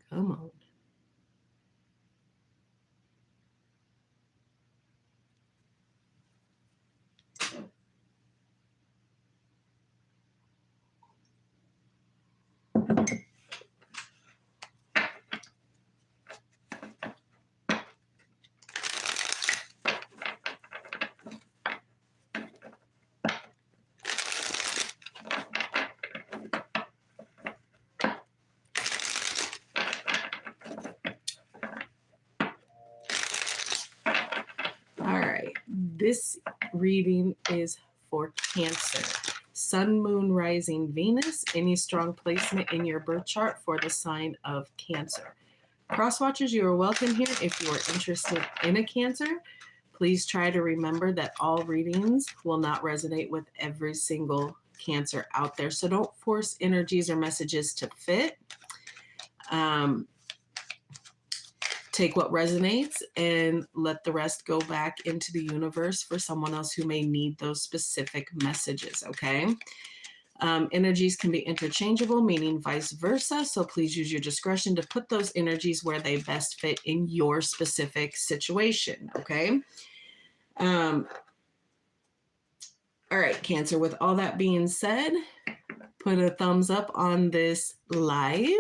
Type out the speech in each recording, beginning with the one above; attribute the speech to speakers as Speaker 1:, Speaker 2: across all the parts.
Speaker 1: Come on. All right. This reading is for Cancer. Sun, Moon, Rising, Venus, any strong placement in your birth chart for the sign of Cancer. Cross watchers, you are welcome here. If you are interested in a Cancer, please try to remember that all readings will not resonate with every single Cancer out there. So don't force energies or messages to fit. Take what resonates and let the rest go back into the universe for someone else who may need those specific messages, okay? Energies can be interchangeable, meaning vice versa. So please use your discretion to put those energies where they best fit in your specific situation, okay? All right, Cancer, with all that being said, put a thumbs up on this live.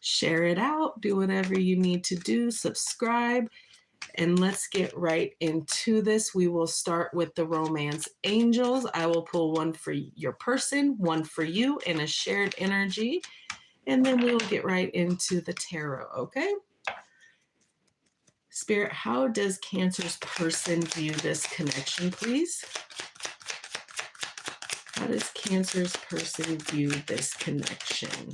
Speaker 1: Share it out, do whatever you need to do, subscribe, and let's get right into this. We will start with the romance angels. I will pull one for your person, one for you, and a shared energy, and then we will get right into the tarot, okay? Spirit, how does Cancer's person view this connection, please? How does Cancer's person view this connection?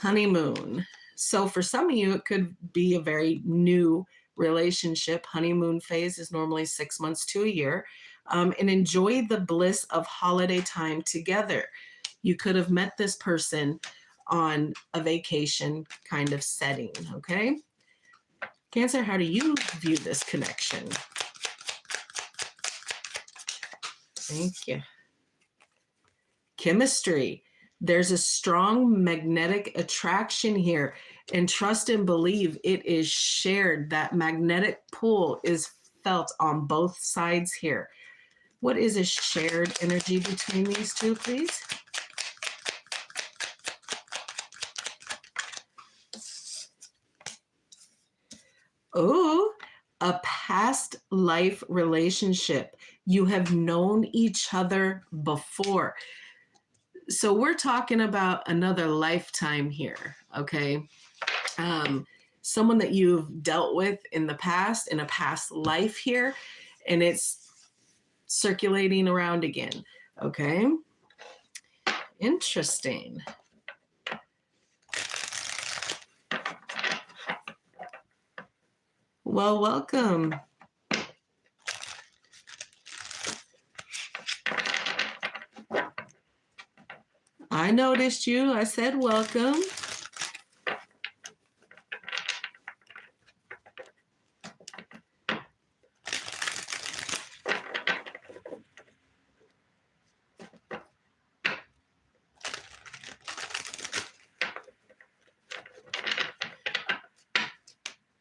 Speaker 1: Honeymoon. So for some of you, it could be a very new relationship. Honeymoon phase is normally 6 months to a year. And enjoy the bliss of holiday time together. You could have met this person on a vacation kind of setting, okay? Cancer, how do you view this connection? Thank you. Chemistry. There's a strong magnetic attraction here, and trust and believe it is shared. That magnetic pull is felt on both sides here. What is a shared energy between these two, please? Oh, a past life relationship. You have known each other before. So we're talking about another lifetime here, okay? Someone that you've dealt with in the past, in a past life here, and it's circulating around again, okay? Interesting. Well, welcome. I noticed you. I said welcome.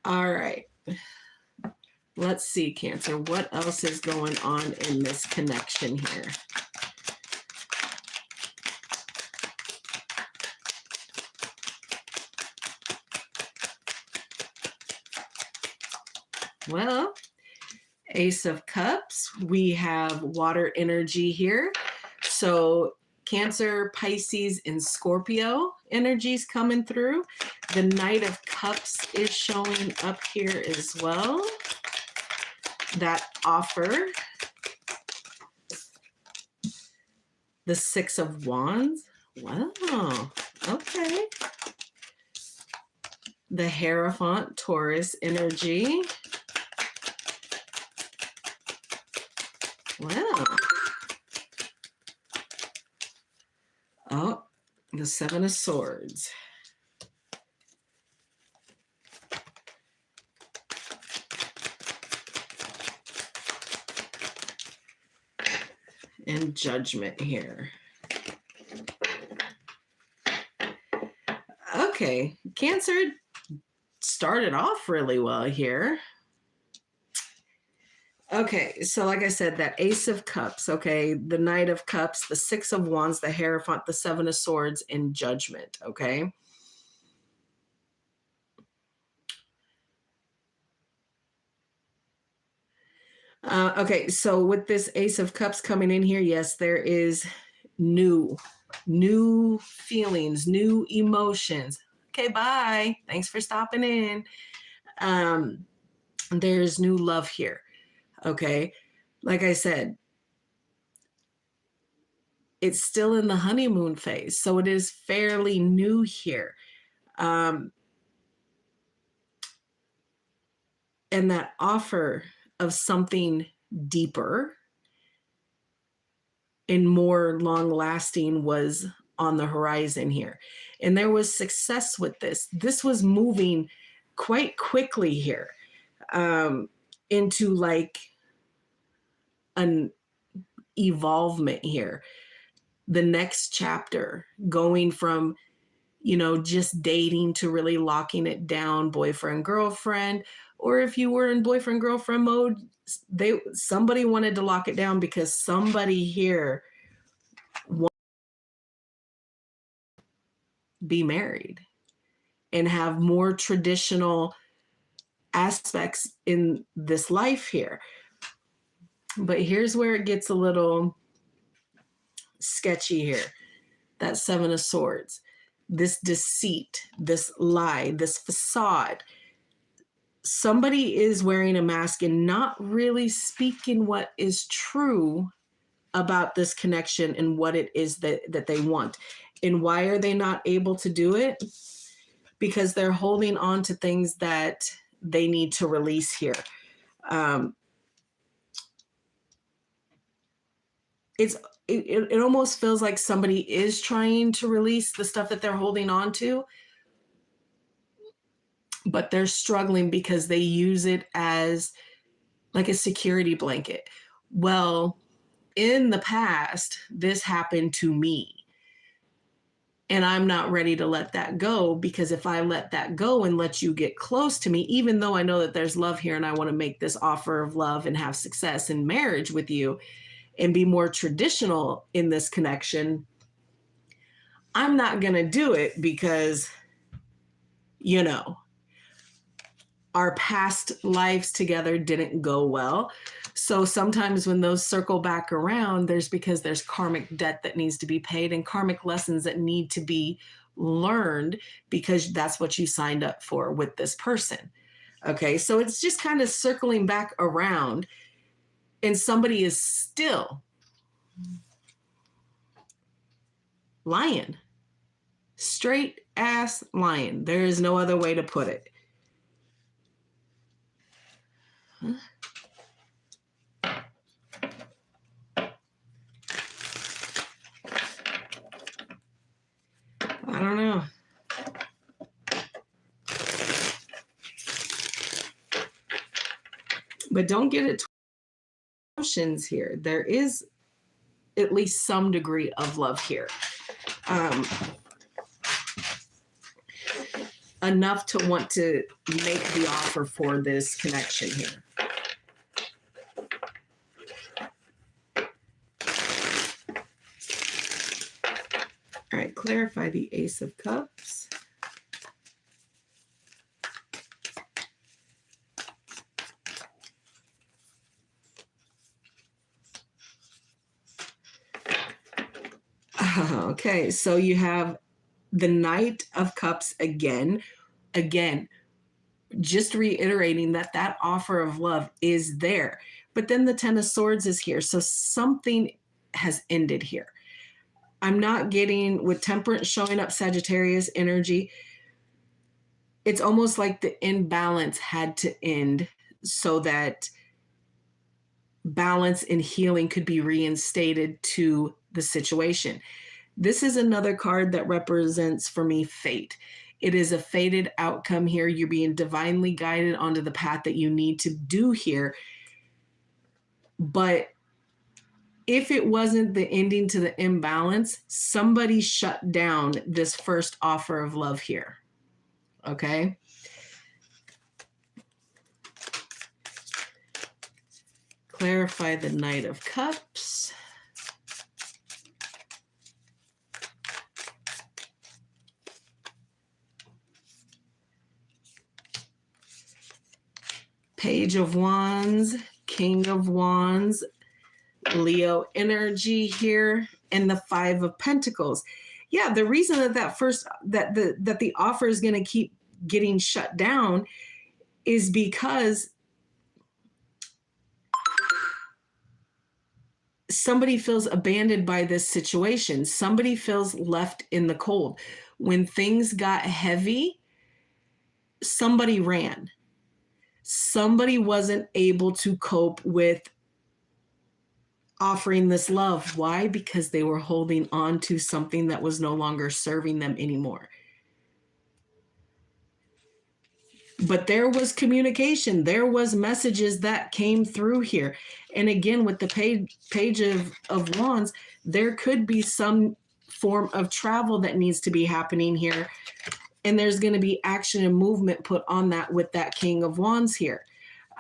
Speaker 1: All right. Let's see, Cancer. What else is going on in this connection here? Well, Ace of Cups, we have water energy here. So Cancer, Pisces, and Scorpio energies coming through. The Knight of Cups is showing up here as well. That offer. The Six of Wands. Wow. Okay. The Hierophant, Taurus energy. Wow. Oh, the Seven of Swords. and Judgment here. Okay, Cancer started off really well here. Okay, so like I said, that Ace of Cups, okay, the Knight of Cups, the Six of Wands, the Hierophant, the Seven of Swords, and Judgment, okay? Okay, so with this Ace of Cups coming in here, yes, there is new feelings, new emotions. Okay, bye. Thanks for stopping in. There's new love here. Okay, like I said, it's still in the honeymoon phase, so it is fairly new here. And that offer of something deeper and more long lasting was on the horizon here. And there was success with this. This was moving quite quickly here into like an evolvement here. The next chapter, going from, you know, just dating to really locking it down, boyfriend, girlfriend, or if you were in boyfriend, girlfriend mode, somebody wanted to lock it down because somebody here wanted to be married and have more traditional aspects in this life here. But here's where it gets a little sketchy here. That Seven of Swords, this deceit, this lie, this facade. Somebody is wearing a mask and not really speaking what is true about this connection and what it is that they want. And why are they not able to do it? Because they're holding on to things that they need to release here. It almost feels like somebody is trying to release the stuff that they're holding on to, but they're struggling because they use it as like a security blanket. Well, in the past, this happened to me. And I'm not ready to let that go, because if I let that go and let you get close to me, even though I know that there's love here and I want to make this offer of love and have success in marriage with you and be more traditional in this connection, I'm not going to do it because, you know, our past lives together didn't go well. So sometimes when those circle back around, there's because there's karmic debt that needs to be paid and karmic lessons that need to be learned, because that's what you signed up for with this person. Okay, so it's just kind of circling back around, and somebody is still lying. Straight ass lying. There is no other way to put it. Huh? I don't know. But don't get it emotions here. There is at least some degree of love here. Enough to want to make the offer for this connection here. All right, clarify the Ace of Cups. Okay, so you have the Knight of Cups again, just reiterating that that offer of love is there. But then the Ten of Swords is here. So something has ended here. I'm not getting, with Temperance showing up, Sagittarius energy, it's almost like the imbalance had to end so that balance and healing could be reinstated to the situation. This is another card that represents for me fate. It is a fated outcome here. You're being divinely guided onto the path that you need to do here. But if it wasn't the ending to the imbalance, somebody shut down this first offer of love here. Okay. Clarify the Knight of Cups. Page of Wands, King of Wands, Leo energy here, and the Five of Pentacles. Yeah, the reason that the offer is going to keep getting shut down is because somebody feels abandoned by this situation. Somebody feels left in the cold. When things got heavy, somebody ran. Somebody wasn't able to cope with offering this love. Why? Because they were holding on to something that was no longer serving them anymore. But there was communication. There was messages that came through here. And again, with the page of Wands, there could be some form of travel that needs to be happening here. And there's going to be action and movement put on that with that King of Wands here.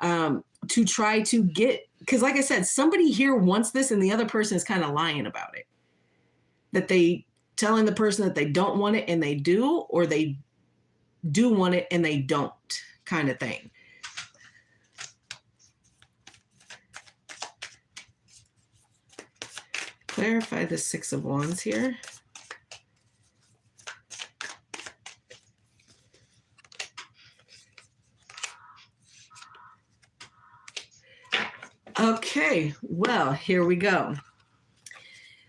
Speaker 1: To try to get, because like I said, somebody here wants this and the other person is kind of lying about it. That they telling the person that they don't want it and they do, or they do want it and they don't, kind of thing. Clarify the Six of Wands here. Okay, well, here we go.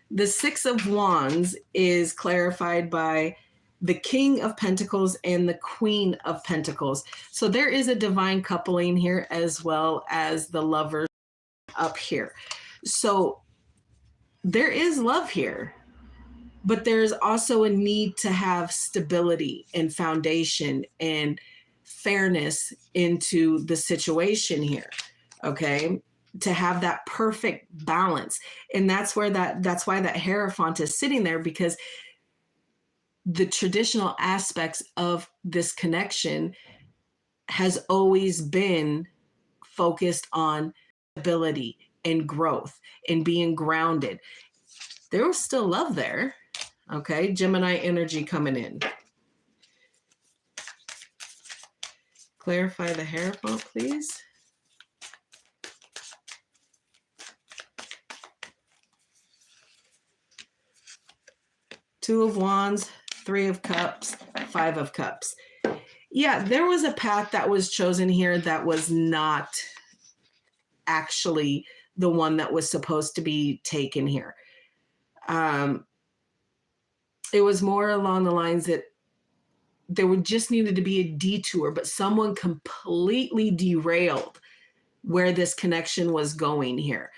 Speaker 1: The Six of Wands is clarified by the King of Pentacles and the Queen of Pentacles. So there is a divine coupling here as well as the Lovers up here. So there is love here, but there's also a need to have stability and foundation and fairness into the situation here. Okay. To have that perfect balance. And that's why that Hierophant is sitting there, because the traditional aspects of this connection has always been focused on stability and growth and being grounded. There was still love there. Okay. Gemini energy coming in. Clarify the Hierophant, please. Two of Wands, Three of Cups, Five of Cups. Yeah, there was a path that was chosen here that was not actually the one that was supposed to be taken here. It was more along the lines that there would just needed to be a detour, but someone completely derailed where this connection was going here.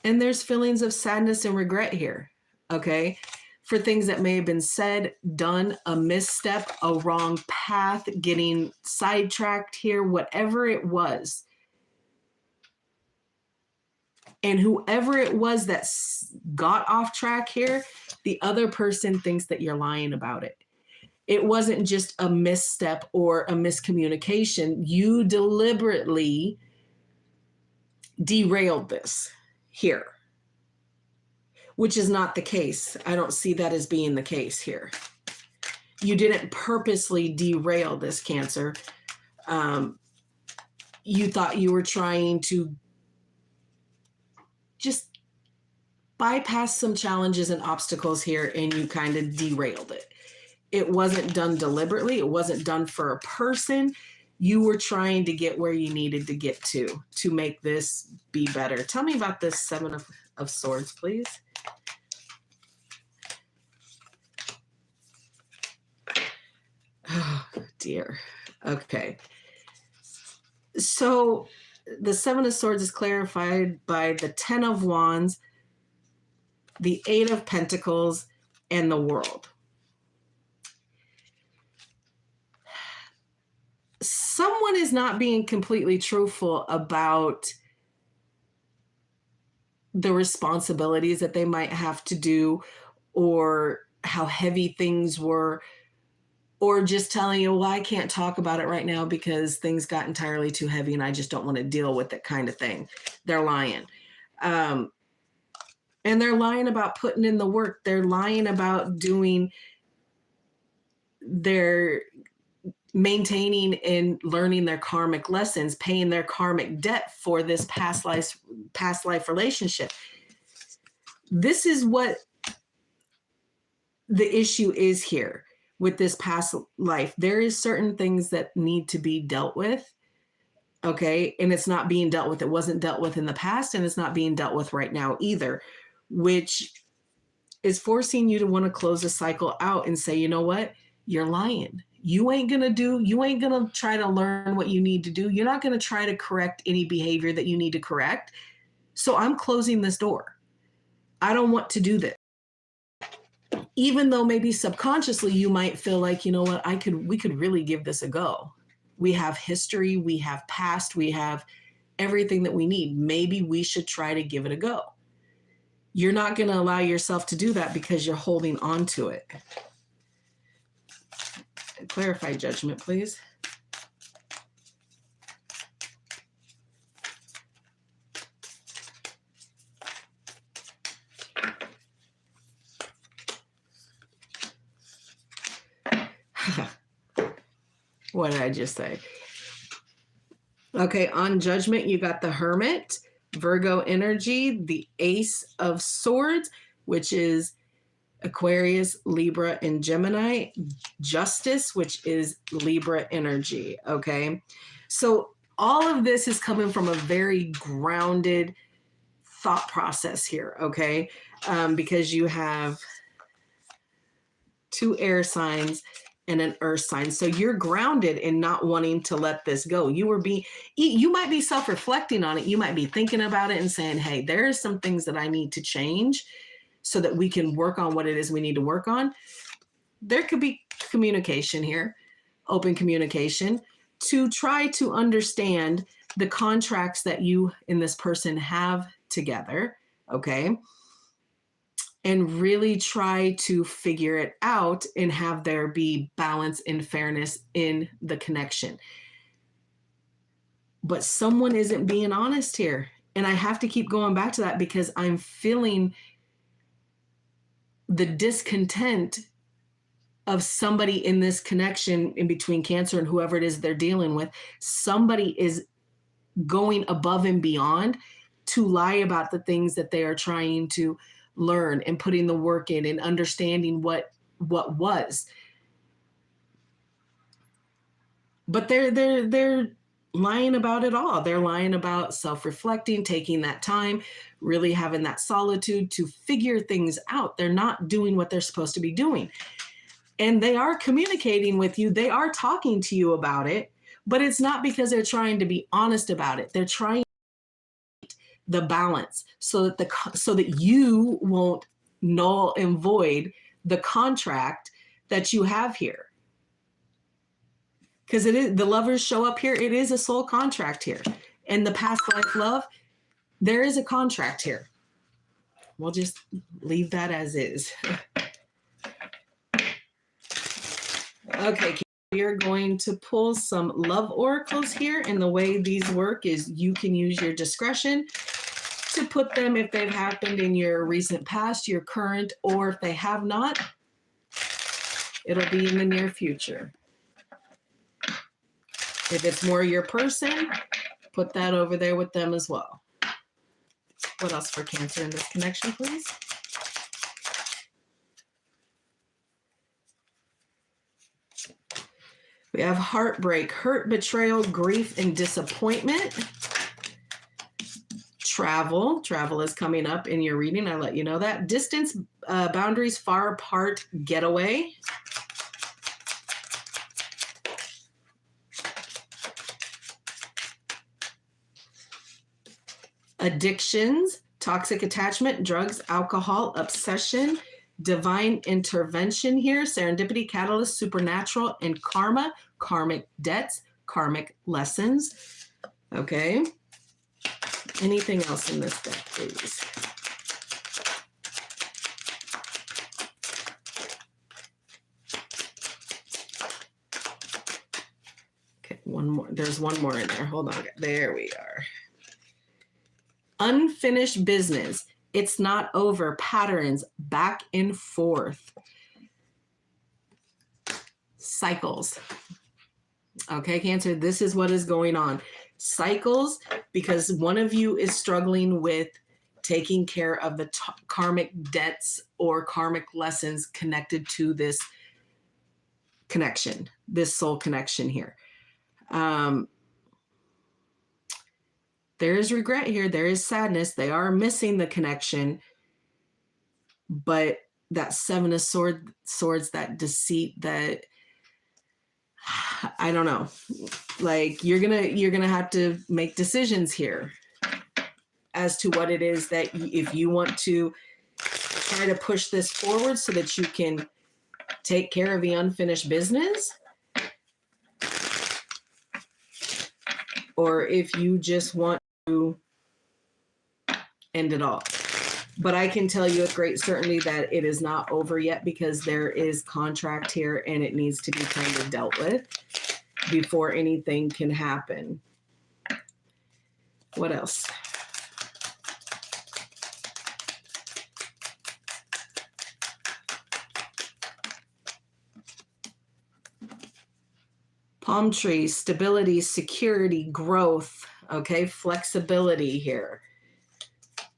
Speaker 1: And there's feelings of sadness and regret here, okay? For things that may have been said, done, a misstep, a wrong path, getting sidetracked here, whatever it was. And whoever it was that got off track here, the other person thinks that you're lying about it. It wasn't just a misstep or a miscommunication. You deliberately derailed this here, which is not the case. I don't see that as being the case here. You didn't purposely derail this, Cancer. You thought you were trying to just bypass some challenges and obstacles here, and you kind of derailed it. It wasn't done deliberately. It wasn't done for a person. You were trying to get where you needed to get to make this be better. Tell me about this Seven of Swords, please. Oh, dear. Okay. So the Seven of Swords is clarified by the Ten of Wands, the Eight of Pentacles, and the World. Someone someone is not being completely truthful about the responsibilities that they might have to do, or how heavy things were, or just telling you, well, I can't talk about it right now because things got entirely too heavy and I just don't want to deal with it, kind of thing. They're lying. And they're lying about putting in the work. They're lying about doing their maintaining and learning their karmic lessons, paying their karmic debt for this past life relationship. This is what the issue is here with this past life. There is certain things that need to be dealt with. Okay. And it's not being dealt with. It wasn't dealt with in the past, and it's not being dealt with right now either, which is forcing you to want to close the cycle out and say, you know what? You're lying. You ain't going to try to learn what you need to do. You're not going to try to correct any behavior that you need to correct. So I'm closing this door. I don't want to do this. Even though maybe subconsciously you might feel like, you know what, we could really give this a go. We have history, we have past, we have everything that we need. Maybe we should try to give it a go. You're not going to allow yourself to do that because you're holding on to it. Clarify, Judgment, please. What did I just say? Okay, on Judgment, you got the Hermit, Virgo energy, the Ace of Swords, which is Aquarius, Libra, and Gemini, Justice, which is Libra energy. Okay, so all of this is coming from a very grounded thought process here. Okay, because you have 2 air signs and an earth sign. So you're grounded in not wanting to let this go. You might be self-reflecting on it. You might be thinking about it and saying, hey, there are some things that I need to change so that we can work on what it is we need to work on. There could be communication here, open communication, to try to understand the contracts that you and this person have together, okay? And really try to figure it out and have there be balance and fairness in the connection. But someone isn't being honest here. And I have to keep going back to that because I'm feeling the discontent of somebody in this connection in between Cancer and whoever it is they're dealing with. Somebody is going above and beyond to lie about the things that they are trying to learn and putting the work in and understanding what was. But they're lying about it all. They're lying about self-reflecting, taking that time, really having that solitude to figure things out. They're not doing what they're supposed to be doing. And they are communicating with you. They are talking to you about it, but it's not because they're trying to be honest about it. They're trying the balance so that you won't null and void the contract that you have here. Because it is, the lovers show up here, it is a soul contract here. And the past life love, there is a contract here. We'll just leave that as is. Okay, we're going to pull some love oracles here. And the way these work is you can use your discretion to put them if they've happened in your recent past, your current, or if they have not, it'll be in the near future. If it's more your person, put that over there with them as well. What else for Cancer in this connection, please? We have heartbreak, hurt, betrayal, grief, and disappointment. Travel is coming up in your reading. I let you know that. Distance, boundaries, far apart, getaway. Addictions, toxic attachment, drugs, alcohol, obsession, divine intervention here, serendipity, catalyst, supernatural, and karma, karmic debts, karmic lessons. Okay. Anything else in this deck, please? Okay, one more. There's one more in there. Hold on. There we are. Unfinished business. It's not over. Patterns back and forth. Cycles. Okay, Cancer, this is what is going on. Cycles, because one of you is struggling with taking care of the karmic debts or karmic lessons connected to this connection, this soul connection here. There is regret here. There is sadness. They are missing the connection. But that Seven of Swords, that deceit, that I don't know. Like you're gonna have to make decisions here as to what it is that if you want to try to push this forward so that you can take care of the unfinished business, or if you just want to end it all. But I can tell you with great certainty that it is not over yet, because there is contract here and it needs to be kind of dealt with before anything can happen. What else? Palm tree, stability, security, growth, okay? Flexibility here.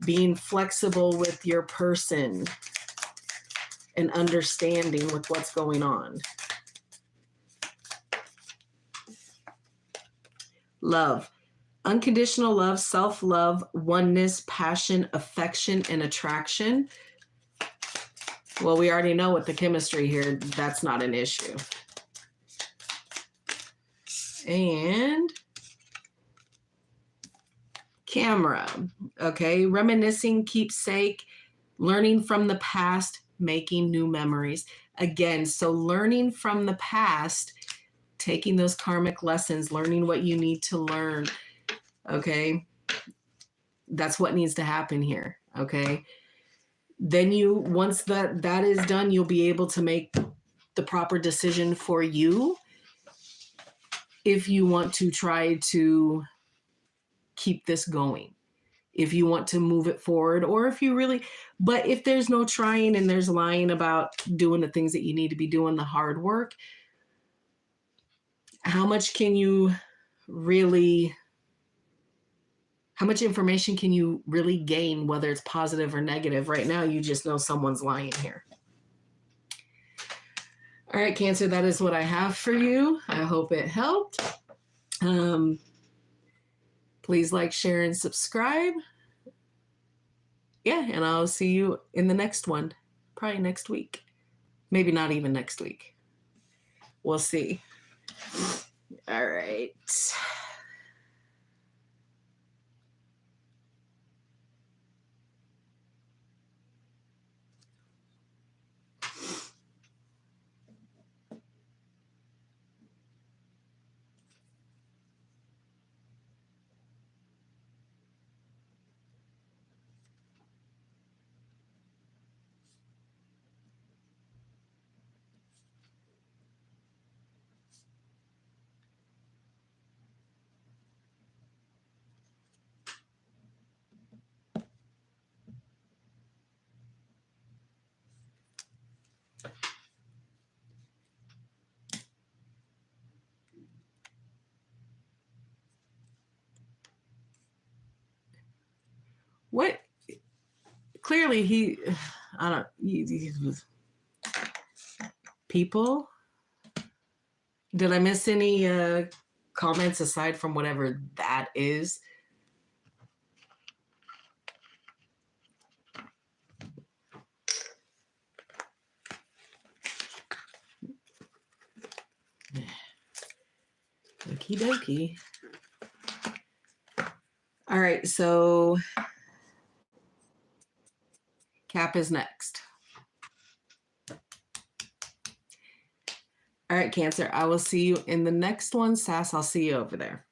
Speaker 1: Being flexible with your person and understanding with what's going on. Love, unconditional love, self-love, oneness, passion, affection, and attraction. Well, we already know what the chemistry here, that's not an issue. And camera, okay? Reminiscing, keepsake, learning from the past, making new memories. Again, so learning from the past, taking those karmic lessons, learning what you need to learn, okay? That's what needs to happen here, okay? Then once that is done, you'll be able to make the proper decision for you if you want to try to keep this going, if you want to move it forward, or if you really, but if there's no trying and there's lying about doing the things that you need to be doing, the hard work, how much can you really, how much information can you really gain, whether it's positive or negative? Right now, you just know someone's lying here. All right, Cancer, that is what I have for you. I hope it helped. Please like, share, and subscribe. Yeah, and I'll see you in the next one, probably next week. Maybe not even next week. We'll see. All right. What? Clearly I don't, he was people. Did I miss any comments aside from whatever that is? Okie dokie. All right, so Cap is next. All right, right, Cancer. I will see you in the next one. Sass, I'll see you over there.